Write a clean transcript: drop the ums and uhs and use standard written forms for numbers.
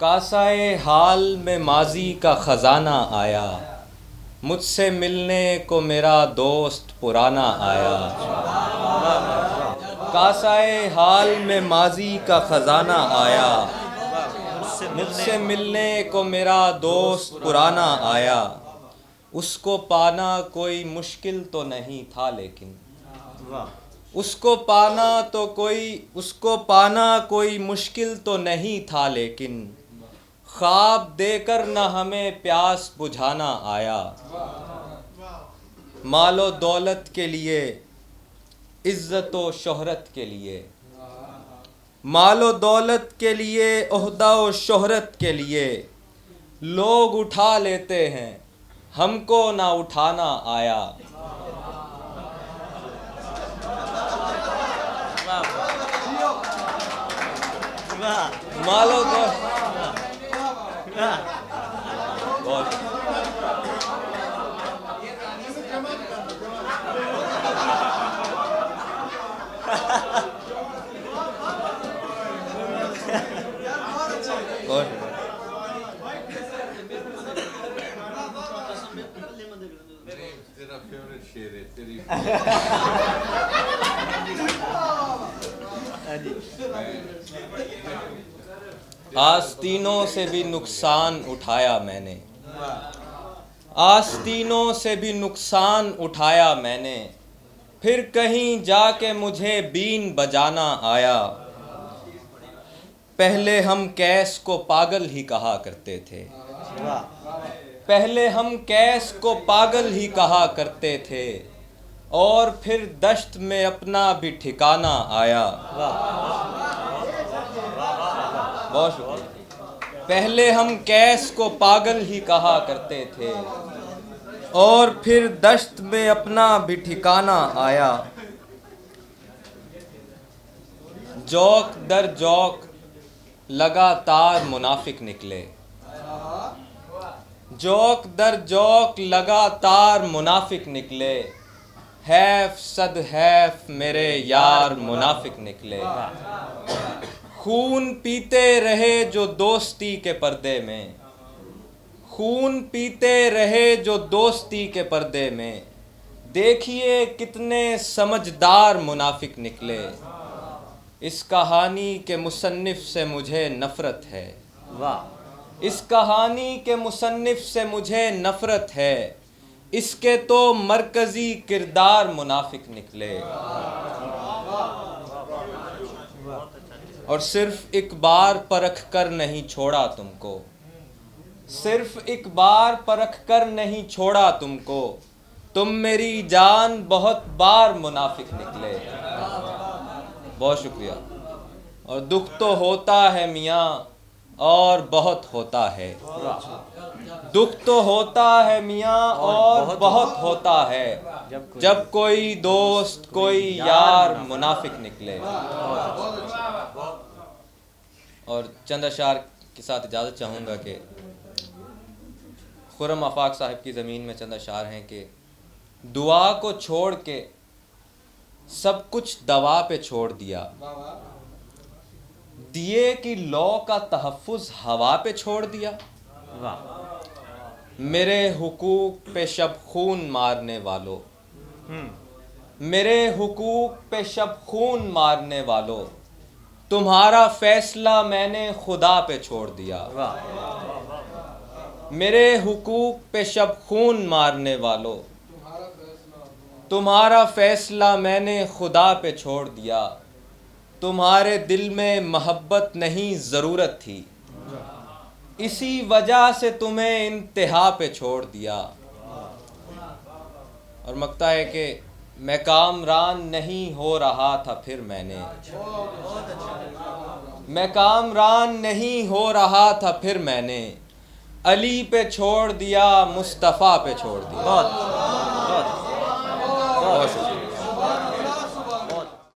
کاسائے حال میں ماضی کا خزانہ آیا، مجھ سے ملنے کو میرا دوست پرانا آیا۔ کاسائے حال میں ماضی کا خزانہ آیا، مجھ سے ملنے کو میرا دوست پرانا آیا۔ اس کو پانا کوئی مشکل تو نہیں تھا لیکن اس کو پانا کوئی مشکل تو نہیں تھا لیکن خواب دے کر نہ ہمیں پیاس بجھانا آیا۔ مال و دولت کے لیے، عزت و شہرت کے لیے، مال و دولت کے لیے، عہدہ و شہرت کے لیے لوگ اٹھا لیتے ہیں، ہم کو نہ اٹھانا آیا۔ مال و تیرا فیورٹ شعر ہے تیری آستینوں سے بھی نقصان اٹھایا میں نے، آستینوں سے بھی نقصان اٹھایا میں نے، پھر کہیں جا کے مجھے بین بجانا آیا۔ پہلے ہم کیس کو پاگل ہی کہا کرتے تھے، پہلے ہم کیس کو پاگل ہی کہا کرتے تھے، اور پھر دشت میں اپنا بھی ٹھکانہ آیا۔ بہت شکریہ۔ پہلے ہم کیس کو پاگل ہی کہا کرتے تھے، اور پھر دشت میں اپنا بھی ٹھکانہ آیا۔ جوک در جوک لگاتار منافق نکلے، جوک در جوک لگاتار منافق نکلے، حیف صد حیف میرے یار منافق نکلے۔ خون پیتے رہے جو دوستی کے پردے میں، خون پیتے رہے جو دوستی کے پردے میں، دیکھیے کتنے سمجھدار منافق نکلے۔ اس کہانی کے مصنف سے مجھے نفرت ہے، اس کہانی کے مصنف سے مجھے نفرت ہے، اس کے تو مرکزی کردار منافق نکلے۔ اور صرف ایک بار پرکھ کر نہیں چھوڑا تم کو، صرف ایک بار پرکھ کر نہیں چھوڑا تم کو، تم میری جان بہت بار منافق نکلے۔ بہت شکریہ۔ اور دکھ تو ہوتا ہے میاں اور بہت ہوتا ہے، دکھ تو ہوتا ہے میاں اور بہت ہوتا ہے، جب کوئی دوست کوئی یار منافق نکلے۔ اور چند اشعار کے ساتھ اجازت چاہوں گا کہ خرم آفاق صاحب کی زمین میں چند اشعار ہیں کہ دعا کو چھوڑ کے سب کچھ دوا پہ چھوڑ دیا، دیے کی لو کا تحفظ ہوا پہ چھوڑ دیا، میرے حقوق پہ شب خون مارنے والوں، میرے حقوق پہ شب خون مارنے والوں، تمہارا فیصلہ میں نے خدا پہ چھوڑ دیا۔ میرے حقوق پہ شب خون مارنے والوں، تمہارا فیصلہ میں نے خدا پہ چھوڑ دیا، تمہارے دل میں محبت نہیں ضرورت تھی، اسی وجہ سے تمہیں انتہا پہ چھوڑ دیا۔ اور مکتا ہے کہ میں کامران نہیں ہو رہا تھا پھر میں کامران نہیں ہو رہا تھا پھر میں نے علی پہ چھوڑ دیا، مصطفیٰ پہ چھوڑ دیا۔ بہت شکریہ۔